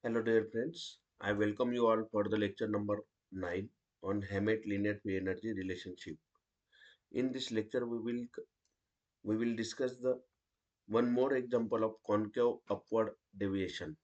Hello dear friends, I welcome you all for the lecture number 9 on Hammett linear free energy relationship. In this lecture we will discuss the one more example of concave upward deviation.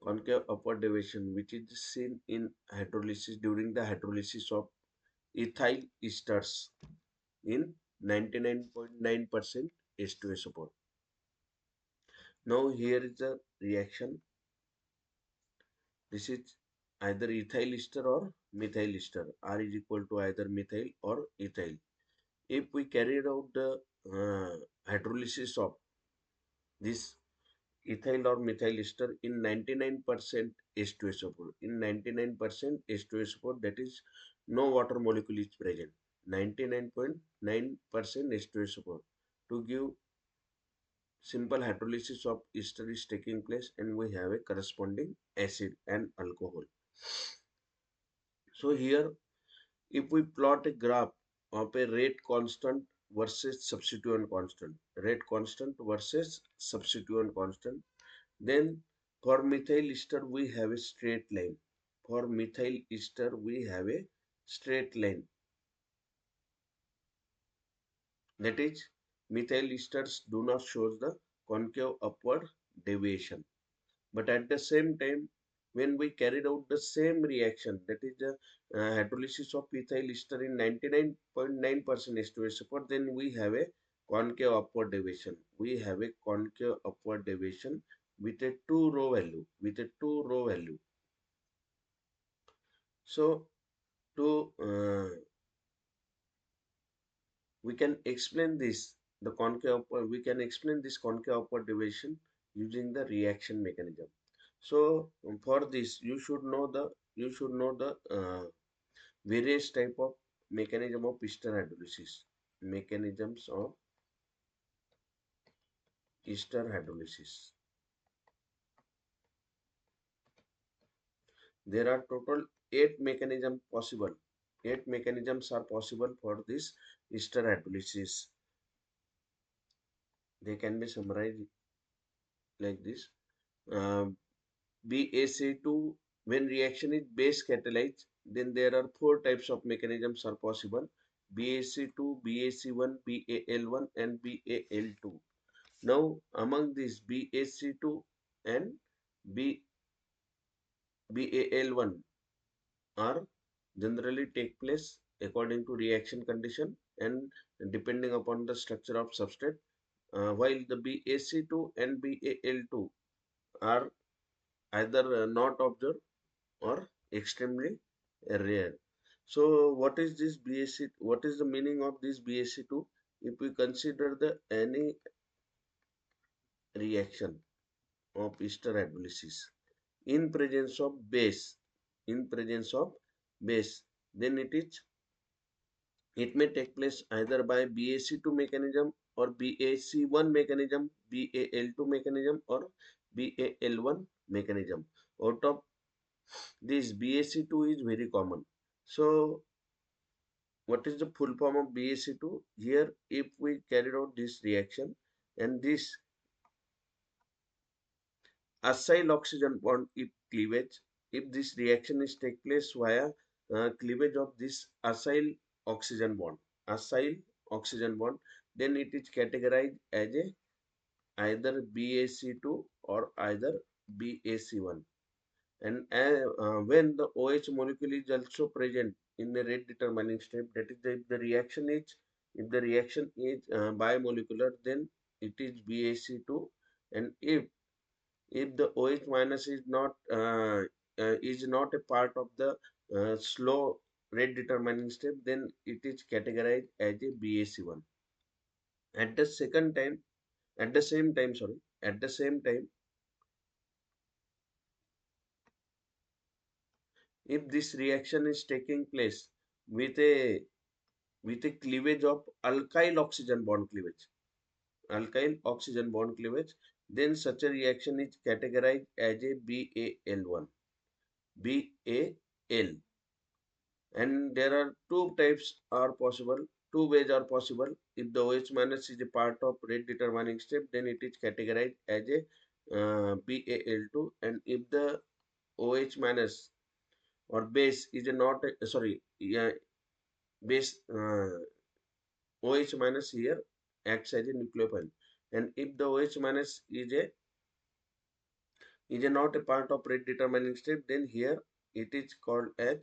Concave upward deviation which is seen in hydrolysis during the hydrolysis of ethyl esters in 99.9% H2SO4. Now here is the reaction. This is either ethyl ester or methyl ester. R is equal to either methyl or ethyl. If we carried out the hydrolysis of this ethyl or methyl ester in 99% H2SO4, in 99% H2SO4, that is no water molecule is present. 99.9% H2SO4 to give simple hydrolysis of ester is taking place, and we have a corresponding acid and alcohol. So here, if we plot a graph of a rate constant versus substituent constant, rate constant versus substituent constant, then for methyl ester we have a straight line. For methyl ester we have a straight line. That is, methyl esters do not show the concave upward deviation. But at the same time, when we carried out the same reaction, that is the hydrolysis of ethyl ester in 99.9% H2SO4, then we have a concave upward deviation. We have a concave upward deviation with a 2 row value. With a 2 row value. So to we can explain this the concave upward, we can explain this concave upward deviation using the reaction mechanism. So for this, you should know the various type of mechanism of ester hydrolysis. Mechanisms of ester hydrolysis. There are total 8 mechanisms possible. 8 mechanisms are possible for this ester hydrolysis. They can be summarized like this. BaC2, when reaction is base catalyzed, then there are 4 types of mechanisms are possible: BaC2, BaC1, BaL1 and BaL2. Now among these BaC2 and BaL1 are generally take place according to reaction condition and depending upon the structure of substrate, while the BaC2 and BaL2 are either not observed or extremely rare. So what is this BaC? What is the meaning of this BaC2? If we consider the any reaction of ester hydrolysis in presence of base, in presence of base, then it may take place either by BaC2 mechanism or BaC1 mechanism, BaL2 mechanism or BaL1 mechanism. Out of this, BaC2 is very common. So what is the full form of BaC2? Here, if we carry out this reaction and this acyl oxygen bond if cleavage, if this reaction is take place via cleavage of this acyl oxygen bond, then it is categorized as a either BaC2 or either BaC1. And when the OH molecule is also present in the rate determining step, that is if the reaction is bimolecular, then it is BaC2. And if the OH minus is not a part of the slow rate determining step, then it is categorized as a BaC1. At the second time, at the same time, sorry, at the same time, if this reaction is taking place with a cleavage of alkyl oxygen bond cleavage, then such a reaction is categorized as a BaL1, BaL. And there are two types are possible, two ways are possible. If the OH minus is a part of rate determining step, then it is categorized as a Bal2, and if the OH minus or base is a not a, sorry, yeah, base OH minus here acts as a nucleophile, and if the OH minus is a not a part of rate determining step, then here it is called as,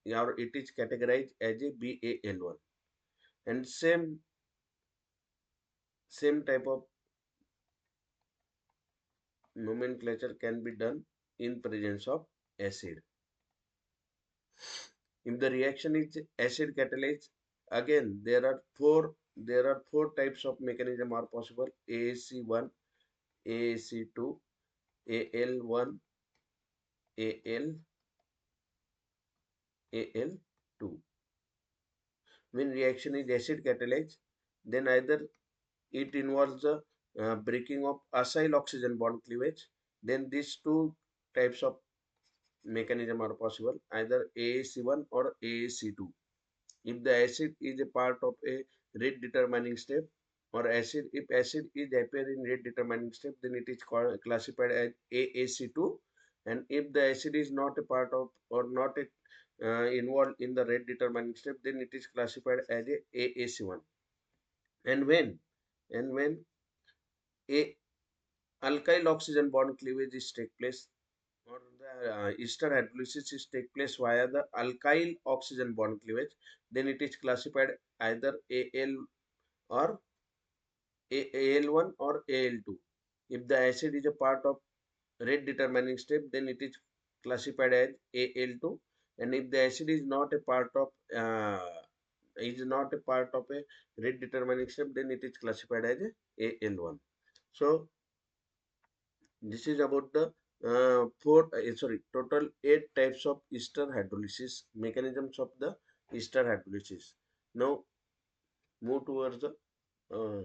or it is categorized as a Bal1. And same type of nomenclature can be done in presence of acid. If the reaction is acid catalyzed, again there are four types of mechanism are possible: AAC1, AAC2, AL1, AL, AL2. When reaction is acid catalyzed, then either it involves the breaking of acyl oxygen bond cleavage. Then these two types of mechanism are possible, either AAC1 or AAC2. If the acid is a part of a rate determining step, or if acid is appear in rate determining step, then it is called classified as AAC2. And if the acid is not a part of, or not involved in the rate determining step, then it is classified as a AAC1. And when a alkyl oxygen bond cleavage is take place, or the ester hydrolysis is take place via the alkyl oxygen bond cleavage, then it is classified either Al or Al1 or Al2. If the acid is a part of rate determining step, then it is classified as Al2. And if the acid is not a part of a rate determining step, then it is classified as Al1. So this is about the total 8 types of ester hydrolysis, mechanisms of the ester hydrolysis. Now move towards the uh,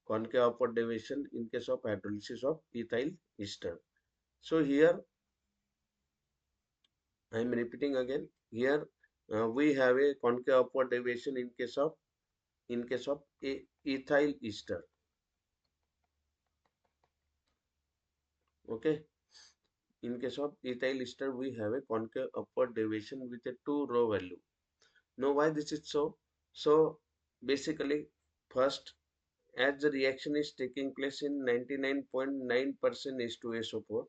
concave upward deviation in case of hydrolysis of ethyl ester. So here I am repeating again. Here we have a concave upward deviation in case of a ethyl ester. Okay. In case of ethyl ester, we have a concave upward deviation with a 2 rho value. Now why this is so? So basically, first, as the reaction is taking place in 99.9% H2SO4,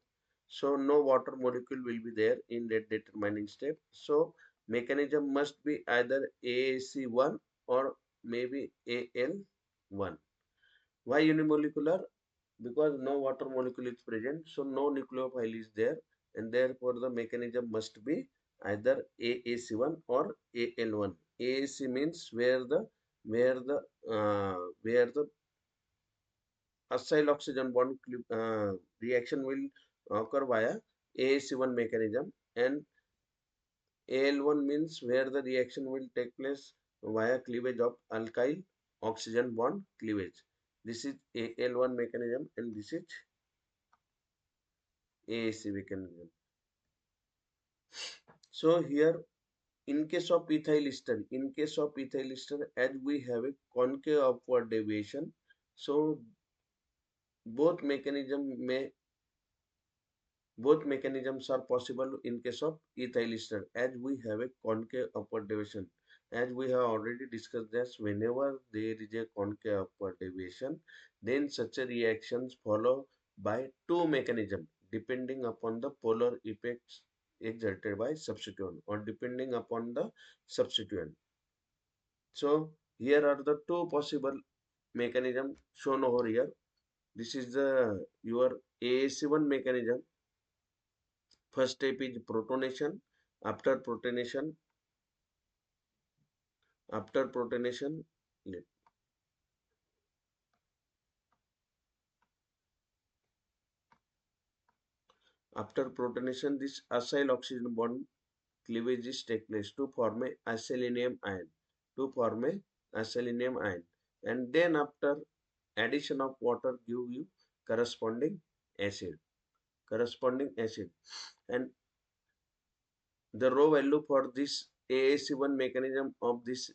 so no water molecule will be there in that determining step. So mechanism must be either AAC1 or maybe AL1. Why unimolecular? Because no water molecule is present, so no nucleophile is there, and therefore the mechanism must be either AAC1 or AL1. AAC means where the acyl oxygen bond reaction will occur via AAC1 mechanism, and AL1 means where the reaction will take place via cleavage of alkyl oxygen bond cleavage. This is AL1 mechanism, and this is AAC mechanism. So here, in case of ethyl ester, as we have a concave upward deviation, so both mechanism may both mechanisms are possible in case of ethyl ester, as we have a concave upward deviation. As we have already discussed that whenever there is a concave upward deviation, then such a reactions follow by two mechanisms depending upon the polar effects exerted by substituent, or depending upon the substituent. So here are the two possible mechanism shown over here. This is the your AAC1 mechanism. First step is protonation. After protonation, after protonation, after protonation, this acyl oxygen bond cleavages take place to form a iselenium ion. To form a iselenium ion, and then after addition of water give you corresponding acid. Corresponding acid, and the raw value for this AAC1 mechanism of this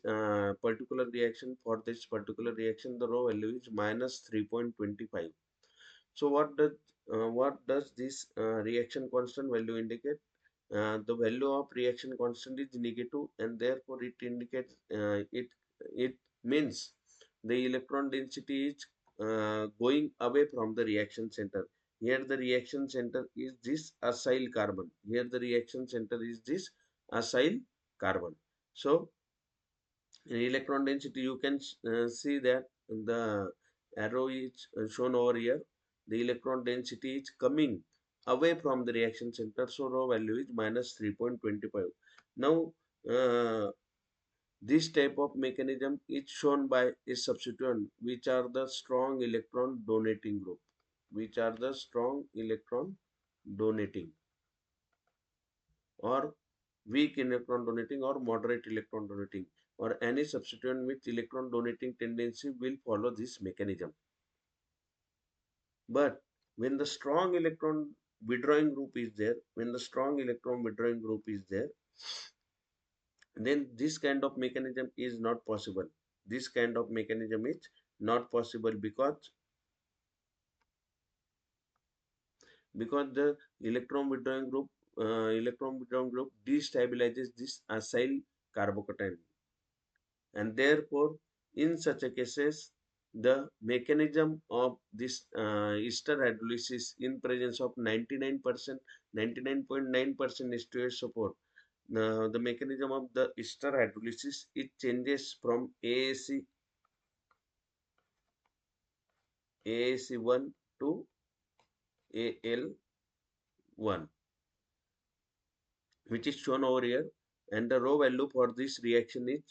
particular reaction, the raw value is minus 3.25. So what does this reaction constant value indicate? The value of reaction constant is negative, and therefore it indicates it means the electron density is going away from the reaction center. Here the reaction center is this acyl carbon. Here the reaction center is this acyl carbon. So in electron density, you can see that the arrow is shown over here. The electron density is coming away from the reaction center, so rho value is minus 3.25. Now, this type of mechanism is shown by a substituent, which are the strong electron donating group, which are the strong electron donating, or weak electron donating, or moderate electron donating, or any substituent with electron donating tendency will follow this mechanism. But when the strong electron withdrawing group is there, when the strong electron withdrawing group is there, then this kind of mechanism is not possible. This kind of mechanism is not possible because the electron withdrawing group destabilizes this acyl carbocation, and therefore in such a cases the mechanism of this ester hydrolysis in presence of 99% 99.9% H2S support, the mechanism of the ester hydrolysis, it changes from AAC1 to AL1, which is shown over here, and the rho value for this reaction is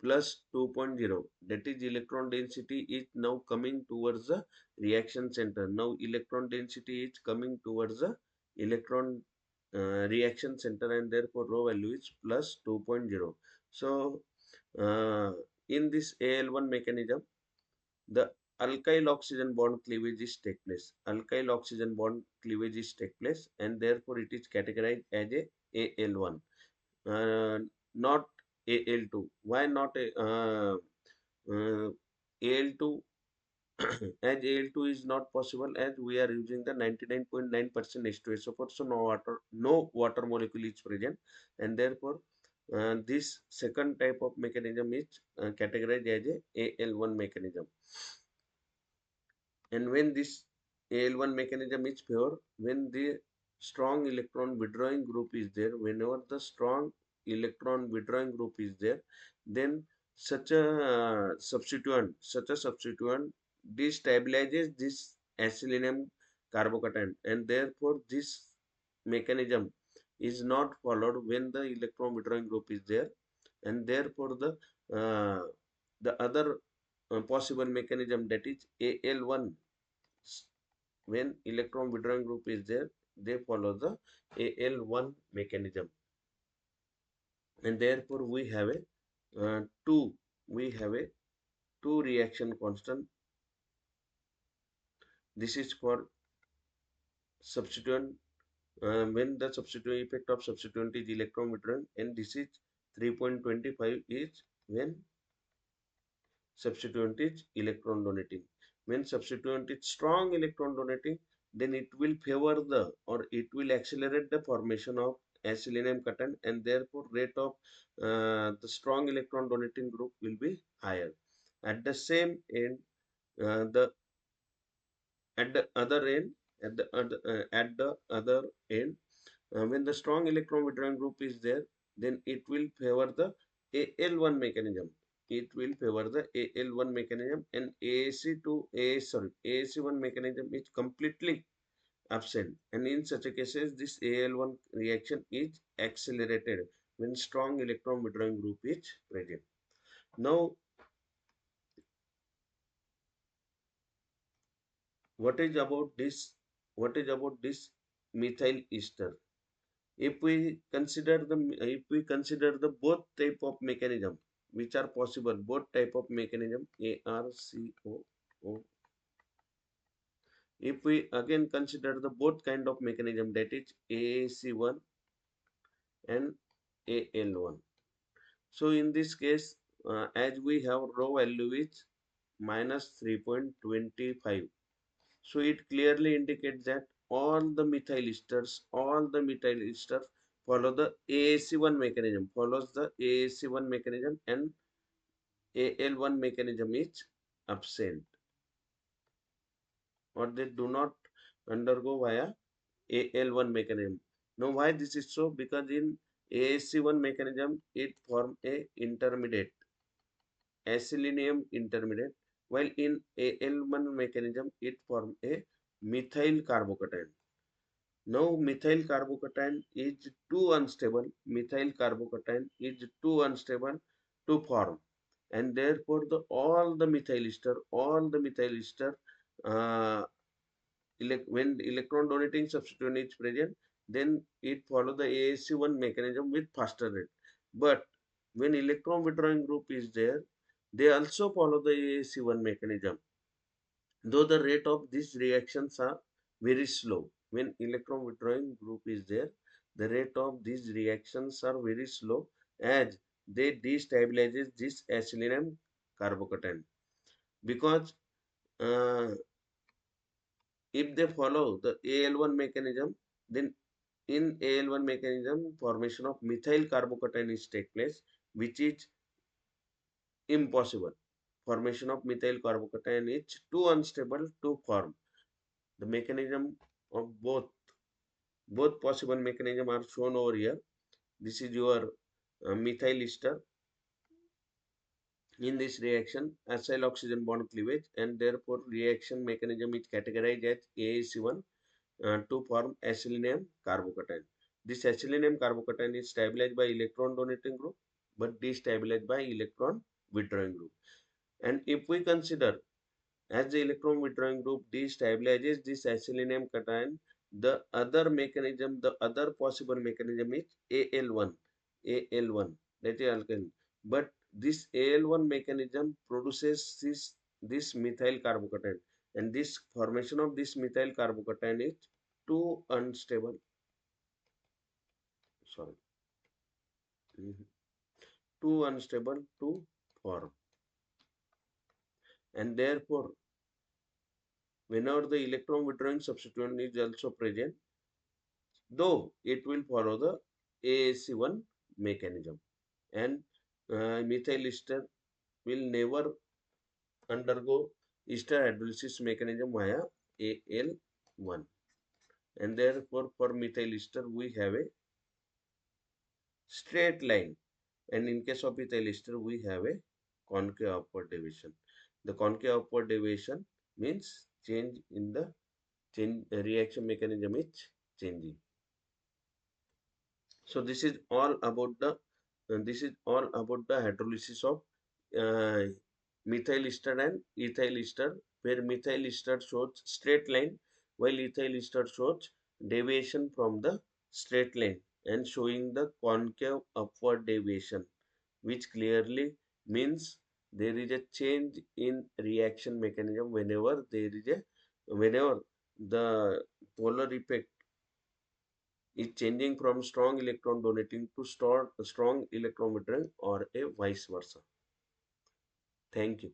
plus 2.0. That is, electron density is now coming towards the reaction center. Now electron density is coming towards the electron reaction center, and therefore rho value is plus 2.0. So in this AL1 mechanism, the alkyl oxygen bond cleavage is take place. Alkyl oxygen bond cleavage is take place, and therefore it is categorized as a AL1, not AL2. Why not AL2? As AL2 is not possible, as we are using the 99.9% H2S support, so no water molecule is present, and therefore this second type of mechanism is categorized as a AL1 mechanism. And when this AL1 mechanism is pure, when the strong electron withdrawing group is there, whenever the strong electron withdrawing group is there, then such a substituent destabilizes this acylinium carbocation, and therefore this mechanism is not followed when the electron withdrawing group is there, and therefore the other possible mechanism, that is AL1, when electron withdrawing group is there, they follow the AL1 mechanism, and therefore two we have a two reaction constant. This is for substituent, when the substituent effect of substituent is electron withdrawing, and this is 3.25 is when substituent is electron donating. When substituent is strong electron donating, then it will favor or it will accelerate the formation of acylinium cation, and therefore rate of the strong electron donating group will be higher. At the same end, the at the other end, at the other end, when the strong electron withdrawing group is there, then it will favor the AL1 mechanism. It will favor the AL1 mechanism, and AAC1 mechanism is completely absent. And in such a cases, this AL1 reaction is accelerated when strong electron withdrawing group is present. Now, what is about this? What is about this methyl ester? If we consider the both type of mechanism which are possible, both type of mechanism ARCOO, if we again consider the both kind of mechanism, that is AAC1 and AL1. So in this case, as we have rho value is minus 3.25, So it clearly indicates that all the methyl esters follow the AAC1 mechanism, follows the AAC1 mechanism, and AL1 mechanism is absent, or they do not undergo via AL1 mechanism. Now why this is so? Because in AAC1 mechanism it form a intermediate, acyl intermediate, while in AL1 mechanism it form a methyl carbocation. Now methyl carbocation is too unstable. Methyl carbocation is too unstable to form, and therefore all the methyl ester, uh, when electron donating substituent is present, then it follow the AAC1 mechanism with faster rate. But when electron withdrawing group is there, they also follow the AAC1 mechanism, though the rate of these reactions are very slow. When electron withdrawing group is there, the rate of these reactions are very slow, as they destabilizes this acyl carbocation. Because uh, if they follow the AL1 mechanism, then in AL1 mechanism, formation of methyl carbocation is take place, which is impossible. Formation of methyl carbocation is too unstable to form. The mechanism of both possible mechanism are shown over here. This is your methyl ester in this reaction acyl oxygen bond cleavage, and therefore reaction mechanism is categorized as AAC1 to form acetylenium carbocation. This acetylenium carbocation is stabilized by electron donating group but destabilized by electron withdrawing group. And if we consider, as the electron withdrawing group destabilizes this acetylenium cation, the other possible mechanism is AL1. AL1, that is alkyl. But this AL1 mechanism produces this methyl carbocation, and this formation of this methyl carbocation is too unstable. Sorry, mhm, too unstable to form, and therefore, whenever the electron withdrawing substituent is also present, though it will follow the AAC1 mechanism, and methyl ester will never undergo ester hydrolysis mechanism via AL1, and therefore for methyl ester we have a straight line, and in case of ethyl ester we have a concave upward deviation. The concave upward deviation means change in the reaction mechanism is changing. So this is all about the hydrolysis of uh, methyl ester and ethyl ester, where methyl ester shows straight line while ethyl ester shows deviation from the straight line and showing the concave upward deviation, which clearly means there is a change in reaction mechanism whenever the polar effect is changing from strong electron donating to strong electron withdrawing, or a vice versa. Thank you.